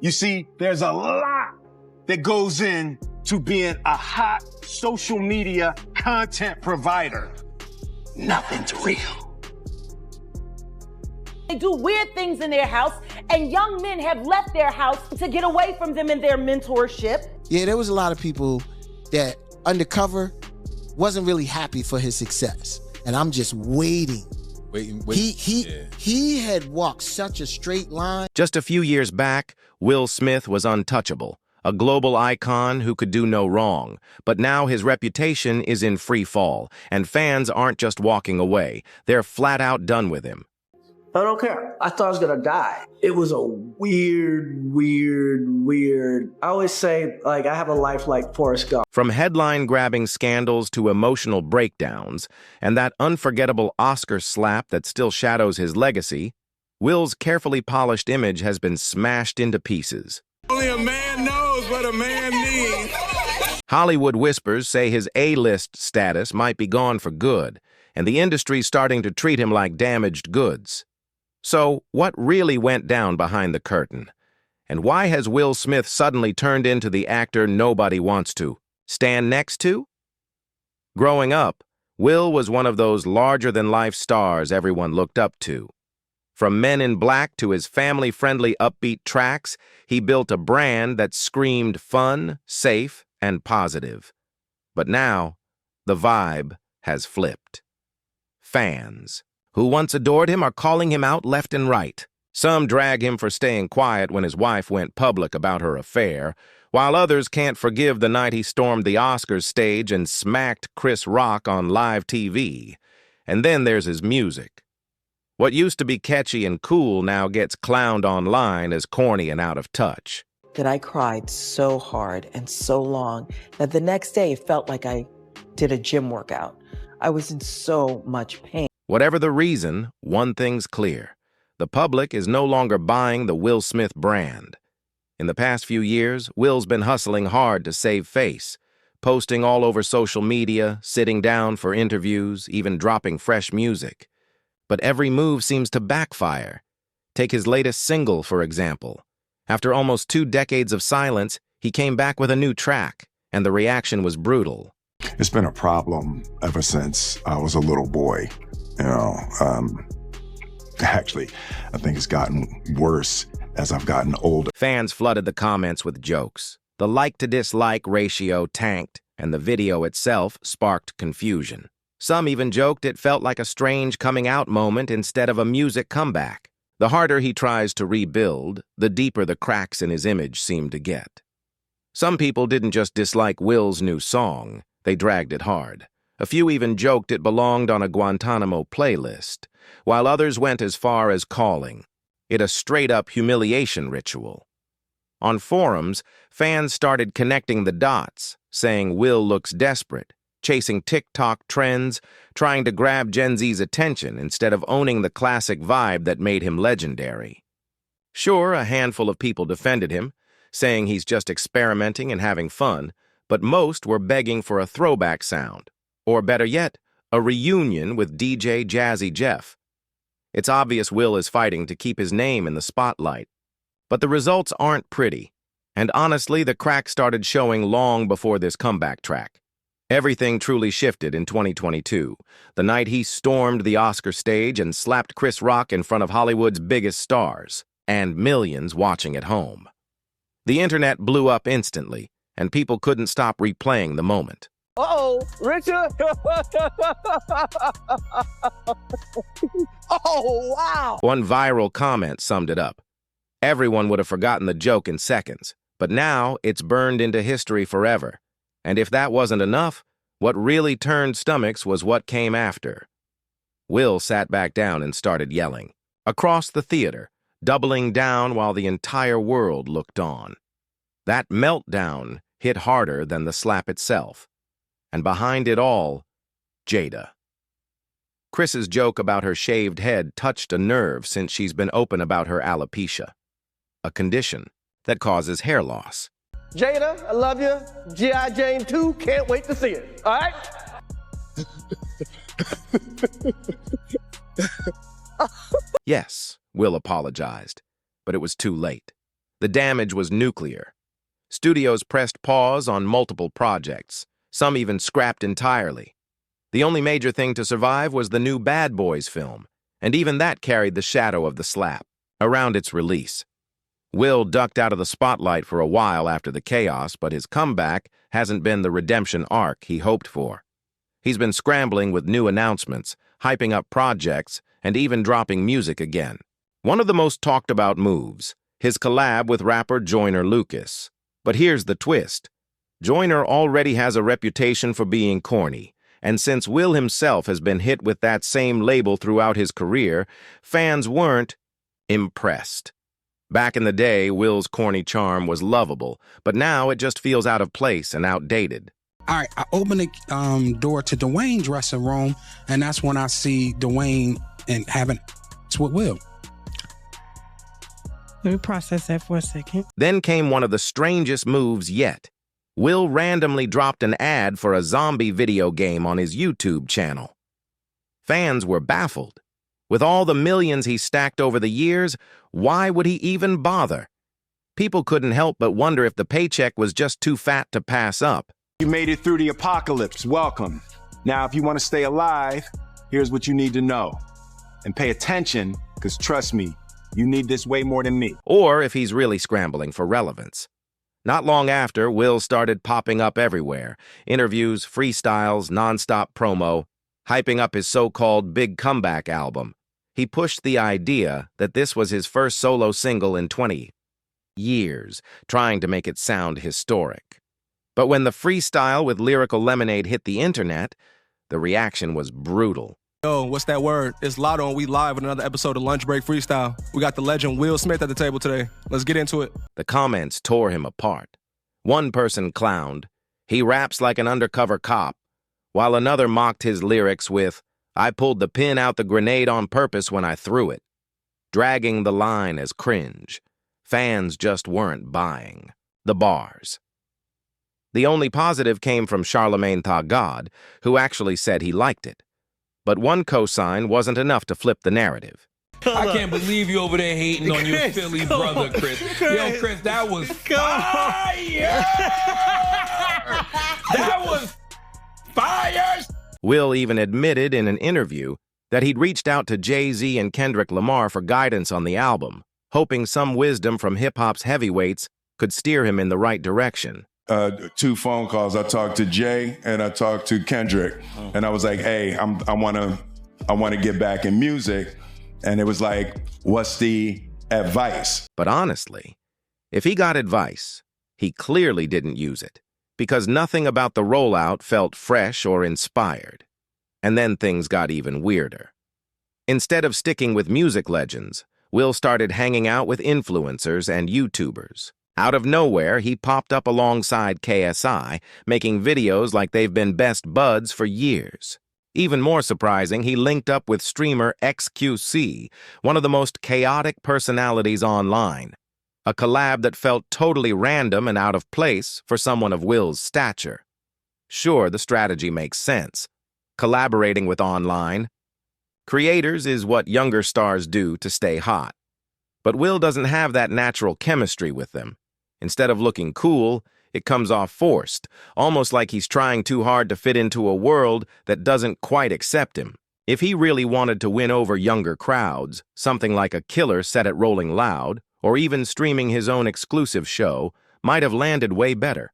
You see, there's a lot that goes in to being a hot social media content provider. Nothing's real. They do weird things in their house, and young men have left their house to get away from them in their mentorship. Yeah, there was a lot of people that undercover wasn't really happy for his success. And I'm just waiting. He had walked such a straight line. Just a few years back, Will Smith was untouchable, a global icon who could do no wrong. But now his reputation is in free fall, and fans aren't just walking away. They're flat out done with him. I don't care. I thought I was gonna die. It was a weird. I always say, like, I have a life like Forrest Gump. From headline-grabbing scandals to emotional breakdowns, and that unforgettable Oscar slap that still shadows his legacy, Will's carefully polished image has been smashed into pieces. Only a man knows what a man needs. Hollywood whispers say his A-list status might be gone for good, and the industry's starting to treat him like damaged goods. So, what really went down behind the curtain? And why has Will Smith suddenly turned into the actor nobody wants to stand next to? Growing up, Will was one of those larger-than-life stars everyone looked up to. From Men in Black to his family-friendly upbeat tracks, he built a brand that screamed fun, safe, and positive. But now, the vibe has flipped. Fans who once adored him are calling him out left and right. Some drag him for staying quiet when his wife went public about her affair, while others can't forgive the night he stormed the Oscars stage and smacked Chris Rock on live TV. And then there's his music. What used to be catchy and cool now gets clowned online as corny and out of touch. That I cried so hard and so long that the next day it felt like I did a gym workout. I was in so much pain. Whatever the reason, one thing's clear. The public is no longer buying the Will Smith brand. In the past few years, Will's been hustling hard to save face, posting all over social media, sitting down for interviews, even dropping fresh music. But every move seems to backfire. Take his latest single, for example. After almost 2 decades of silence, he came back with a new track, and the reaction was brutal. It's been a problem ever since I was a little boy. Actually, I think it's gotten worse as I've gotten older. Fans flooded the comments with jokes. The like-to-dislike ratio tanked, and the video itself sparked confusion. Some even joked it felt like a strange coming-out moment instead of a music comeback. The harder he tries to rebuild, the deeper the cracks in his image seem to get. Some people didn't just dislike Will's new song, they dragged it hard. A few even joked it belonged on a Guantanamo playlist, while others went as far as calling it a straight-up humiliation ritual. On forums, fans started connecting the dots, saying Will looks desperate, chasing TikTok trends, trying to grab Gen Z's attention instead of owning the classic vibe that made him legendary. Sure, a handful of people defended him, saying he's just experimenting and having fun, but most were begging for a throwback sound. Or better yet, a reunion with DJ Jazzy Jeff. It's obvious Will is fighting to keep his name in the spotlight. But the results aren't pretty, and honestly, the cracks started showing long before this comeback track. Everything truly shifted in 2022, the night he stormed the Oscar stage and slapped Chris Rock in front of Hollywood's biggest stars, and millions watching at home. The internet blew up instantly, and people couldn't stop replaying the moment. Uh-oh, Richard! Oh, wow! One viral comment summed it up. Everyone would have forgotten the joke in seconds, but now it's burned into history forever. And if that wasn't enough, what really turned stomachs was what came after. Will sat back down and started yelling. Across the theater, doubling down while the entire world looked on. That meltdown hit harder than the slap itself. And behind it all, Jada. Chris's joke about her shaved head touched a nerve since she's been open about her alopecia, a condition that causes hair loss. Jada, I love you. G.I. Jane 2, can't wait to see it. All right? Yes, Will apologized, but it was too late. The damage was nuclear. Studios pressed pause on multiple projects, some even scrapped entirely. The only major thing to survive was the new Bad Boys film, and even that carried the shadow of the slap. Around its release, Will ducked out of the spotlight for a while after the chaos, but his comeback hasn't been the redemption arc he hoped for. He's been scrambling with new announcements, hyping up projects, and even dropping music again. One of the most talked about moves, his collab with rapper Joyner Lucas. But here's the twist. Joyner already has a reputation for being corny, and since Will himself has been hit with that same label throughout his career, fans weren't impressed. Back in the day, Will's corny charm was lovable, but now it just feels out of place and outdated. All right, I open the door to Dwayne's dressing room, and that's when I see Dwayne and having sex with Will. Let me process that for a second. Then came one of the strangest moves yet. Will randomly dropped an ad for a zombie video game on his YouTube channel. Fans were baffled. With all the millions he stacked over the years, why would he even bother? People couldn't help but wonder if the paycheck was just too fat to pass up. You made it through the apocalypse. Welcome. Now, if you want to stay alive, here's what you need to know. And pay attention, because trust me, you need this way more than me. Or if he's really scrambling for relevance. Not long after, Will started popping up everywhere. Interviews, freestyles, nonstop promo, hyping up his so-called big comeback album. He pushed the idea that this was his first solo single in 20 years, trying to make it sound historic. But when the freestyle with Lyrical Lemonade hit the internet, the reaction was brutal. Yo, what's that word? It's Lotto, and we live with another episode of Lunch Break Freestyle. We got the legend Will Smith at the table today. Let's get into it. The comments tore him apart. One person clowned, "He raps like an undercover cop," while another mocked his lyrics with, "I pulled the pin out the grenade on purpose when I threw it," dragging the line as cringe. Fans just weren't buying the bars. The only positive came from Charlemagne Tha God, who actually said he liked it. But one cosign wasn't enough to flip the narrative. I can't believe you over there hating on your Philly brother, Chris. Yo, Chris, that was fire! That was fire! Will even admitted in an interview that he'd reached out to Jay-Z and Kendrick Lamar for guidance on the album, hoping some wisdom from hip-hop's heavyweights could steer him in the right direction. 2 phone calls. I talked to Jay and I talked to Kendrick, and I was like, "Hey, I want to get back in music," and it was like, "What's the advice?" But honestly, if he got advice, he clearly didn't use it, because nothing about the rollout felt fresh or inspired. And then things got even weirder. Instead of sticking with music legends, Will started hanging out with influencers and YouTubers. Out of nowhere, he popped up alongside KSI, making videos like they've been best buds for years. Even more surprising, he linked up with streamer XQC, one of the most chaotic personalities online. A collab that felt totally random and out of place for someone of Will's stature. Sure, the strategy makes sense. Collaborating with online creators is what younger stars do to stay hot. But Will doesn't have that natural chemistry with them. Instead of looking cool, it comes off forced, almost like he's trying too hard to fit into a world that doesn't quite accept him. If he really wanted to win over younger crowds, something like a killer set at Rolling Loud, or even streaming his own exclusive show, might have landed way better.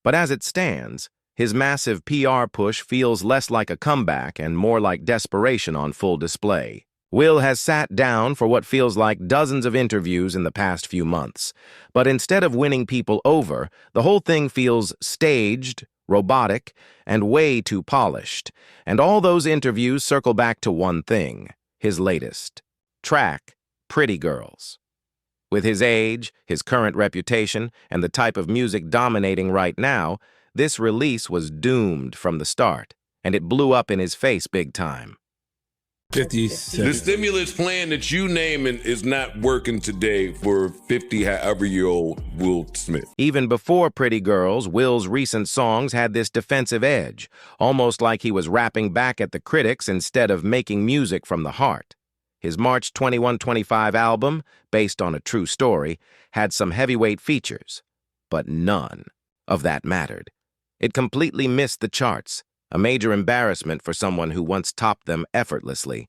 But as it stands, his massive PR push feels less like a comeback and more like desperation on full display. Will has sat down for what feels like dozens of interviews in the past few months, but instead of winning people over, the whole thing feels staged, robotic, and way too polished. And all those interviews circle back to one thing, his latest track, Pretty Girls. With his age, his current reputation, and the type of music dominating right now, this release was doomed from the start, and it blew up in his face big time. 57. The stimulus plan that you naming is not working today for 50-however-year-old Will Smith. Even before Pretty Girls, Will's recent songs had this defensive edge, almost like he was rapping back at the critics instead of making music from the heart. His March 21-25 album, based on a true story, had some heavyweight features, but none of that mattered. It completely missed the charts, a major embarrassment for someone who once topped them effortlessly.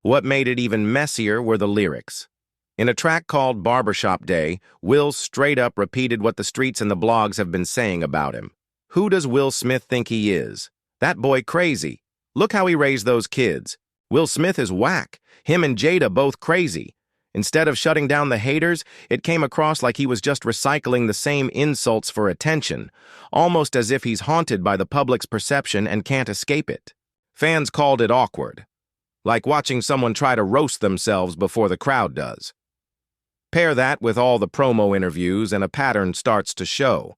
What made it even messier were the lyrics. In a track called Barbershop Day, Will straight up repeated what the streets and the blogs have been saying about him. Who does Will Smith think he is? That boy crazy. Look how he raised those kids. Will Smith is whack. Him and Jada both crazy. Instead of shutting down the haters, it came across like he was just recycling the same insults for attention, almost as if he's haunted by the public's perception and can't escape it. Fans called it awkward, like watching someone try to roast themselves before the crowd does. Pair that with all the promo interviews and a pattern starts to show.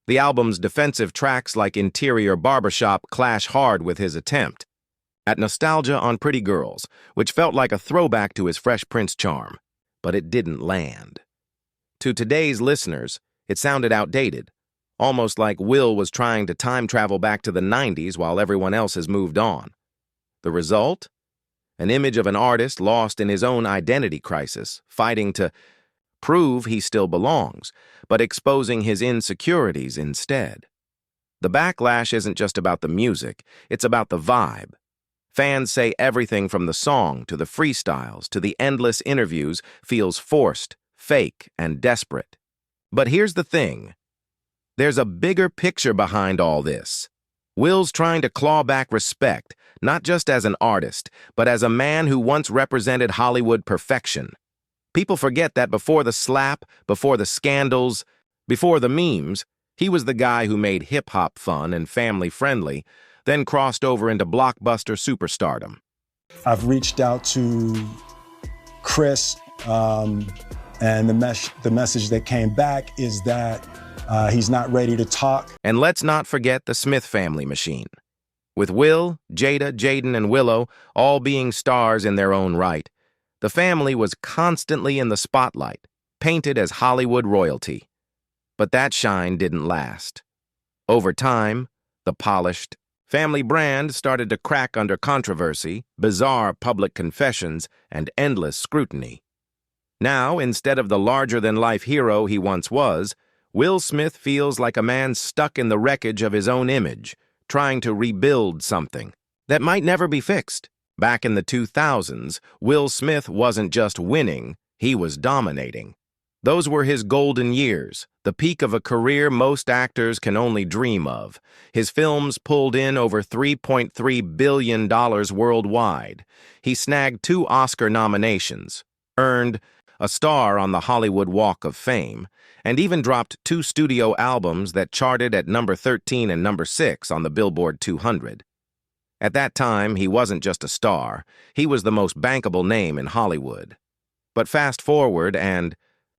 The album's defensive tracks like Interior Barbershop clash hard with his attempt at nostalgia on Pretty Girls, which felt like a throwback to his Fresh Prince charm, but it didn't land. To today's listeners, it sounded outdated, almost like Will was trying to time travel back to the 90s while everyone else has moved on. The result? An image of an artist lost in his own identity crisis, fighting to prove he still belongs, but exposing his insecurities instead. The backlash isn't just about the music, it's about the vibe. Fans say everything from the song to the freestyles to the endless interviews feels forced, fake, and desperate. But here's the thing. There's a bigger picture behind all this. Will's trying to claw back respect, not just as an artist, but as a man who once represented Hollywood perfection. People forget that before the slap, before the scandals, before the memes, he was the guy who made hip-hop fun and family-friendly, then crossed over into blockbuster superstardom. I've reached out to Chris, and the message that came back is that he's not ready to talk. And let's not forget the Smith family machine. With Will, Jada, Jaden, and Willow all being stars in their own right, the family was constantly in the spotlight, painted as Hollywood royalty. But that shine didn't last. Over time, the polished family brand started to crack under controversy, bizarre public confessions, and endless scrutiny. Now, instead of the larger-than-life hero he once was, Will Smith feels like a man stuck in the wreckage of his own image, trying to rebuild something that might never be fixed. Back in the 2000s, Will Smith wasn't just winning, he was dominating. Those were his golden years, the peak of a career most actors can only dream of. His films pulled in over $3.3 billion worldwide. He snagged 2 Oscar nominations, earned a star on the Hollywood Walk of Fame, and even dropped 2 studio albums that charted at number 13 and number 6 on the Billboard 200. At that time, he wasn't just a star, he was the most bankable name in Hollywood. But fast forward and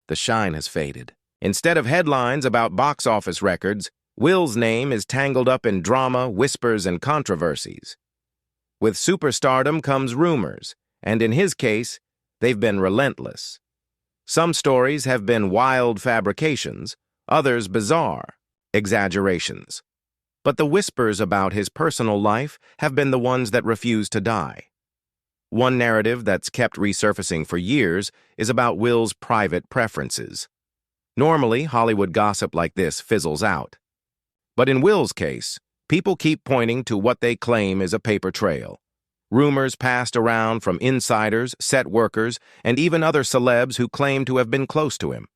the shine has faded. Instead of headlines about box office records, Will's name is tangled up in drama, whispers, and controversies. With superstardom comes rumors, and in his case, they've been relentless. Some stories have been wild fabrications, others bizarre exaggerations. But the whispers about his personal life have been the ones that refuse to die. One narrative that's kept resurfacing for years is about Will's private preferences. Normally, Hollywood gossip like this fizzles out. But in Will's case, people keep pointing to what they claim is a paper trail. Rumors passed around from insiders, set workers, and even other celebs who claim to have been close to him.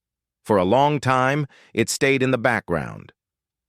For a long time, it stayed in the background.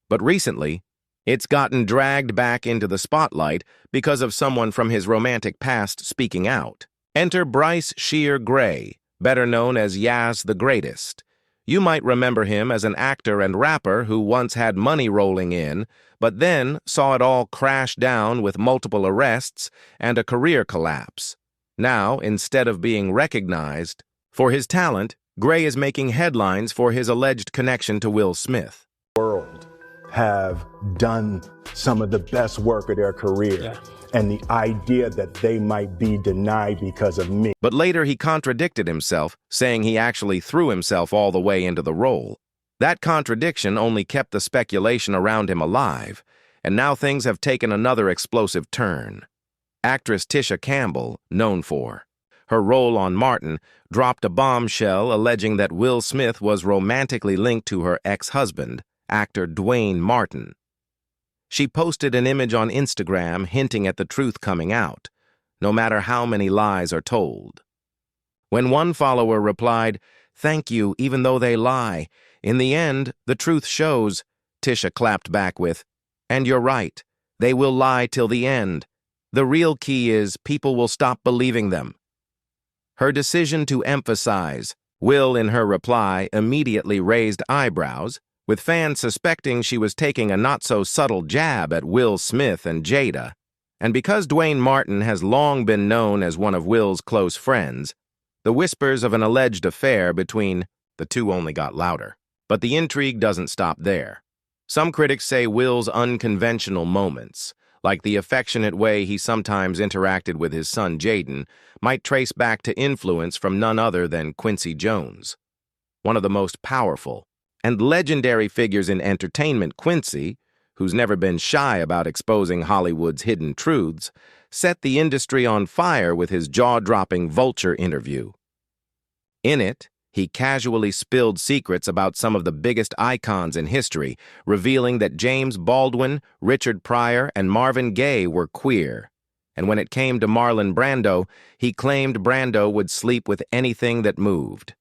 But recently, it's gotten dragged back into the spotlight because of someone from his romantic past speaking out. Enter Bryce Shear Gray, better known as Yaz the Greatest. You might remember him as an actor and rapper who once had money rolling in, but then saw it all crash down with multiple arrests and a career collapse. Now, instead of being recognized for his talent, Gray is making headlines for his alleged connection to Will Smith. World have done some of the best work of their career, and the idea that they might be denied because of me. But later he contradicted himself, saying he actually threw himself all the way into the role. That contradiction only kept the speculation around him alive, and now things have taken another explosive turn. Actress Tisha Campbell, known for her role on Martin, dropped a bombshell alleging that Will Smith was romantically linked to her ex-husband, actor Dwayne Martin. She posted an image on Instagram hinting at the truth coming out, no matter how many lies are told. When one follower replied, "Thank you, even though they lie. In the end, the truth shows," Tisha clapped back with, "And you're right. They will lie till the end. The real key is people will stop believing them." Her decision to emphasize Will in her reply immediately raised eyebrows, with fans suspecting she was taking a not-so-subtle jab at Will Smith and Jada. And because Dwayne Martin has long been known as one of Will's close friends, the whispers of an alleged affair between the two only got louder. But the intrigue doesn't stop there. Some critics say Will's unconventional moments, like the affectionate way he sometimes interacted with his son Jaden, might trace back to influence from none other than Quincy Jones. One of the most powerful and legendary figures in entertainment, Quincy, who's never been shy about exposing Hollywood's hidden truths, set the industry on fire with his jaw-dropping Vulture interview. In it, he casually spilled secrets about some of the biggest icons in history, revealing that James Baldwin, Richard Pryor, and Marvin Gaye were queer. And when it came to Marlon Brando, he claimed Brando would sleep with anything that moved.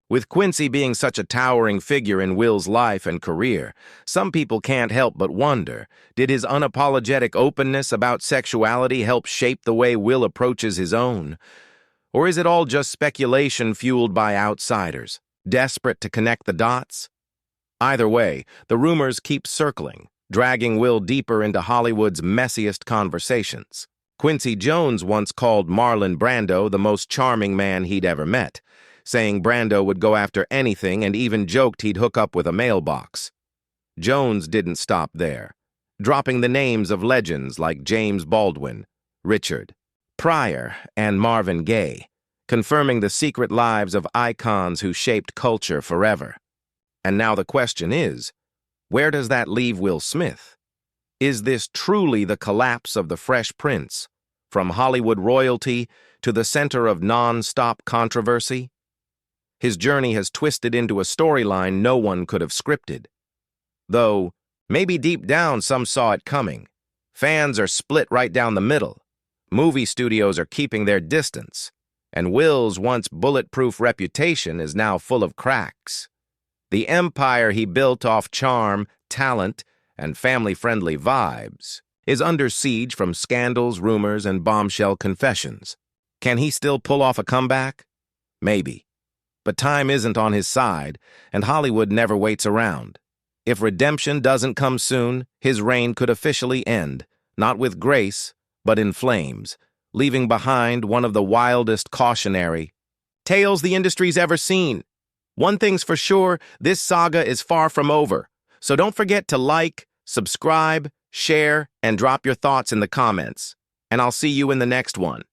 With Quincy being such a towering figure in Will's life and career, some people can't help but wonder, did his unapologetic openness about sexuality help shape the way Will approaches his own? Or is it all just speculation fueled by outsiders, desperate to connect the dots? Either way, the rumors keep circling, dragging Will deeper into Hollywood's messiest conversations. Quincy Jones once called Marlon Brando the most charming man he'd ever met, saying Brando would go after anything and even joked he'd hook up with a mailbox. Jones didn't stop there, dropping the names of legends like James Baldwin, Richard Pryor, and Marvin Gaye, confirming the secret lives of icons who shaped culture forever. And now the question is, where does that leave Will Smith? Is this truly the collapse of the Fresh Prince, from Hollywood royalty to the center of non-stop controversy? His journey has twisted into a storyline no one could have scripted. Though, maybe deep down some saw it coming. Fans are split right down the middle. Movie studios are keeping their distance. And Will's once bulletproof reputation is now full of cracks. The empire he built off charm, talent, and family-friendly vibes is under siege from scandals, rumors, and bombshell confessions. Can he still pull off a comeback? Maybe. But time isn't on his side, and Hollywood never waits around. If redemption doesn't come soon, his reign could officially end, not with grace, but in flames, leaving behind one of the wildest cautionary tales the industry's ever seen. One thing's for sure, this saga is far from over. So don't forget to like, subscribe, share, and drop your thoughts in the comments. And I'll see you in the next one.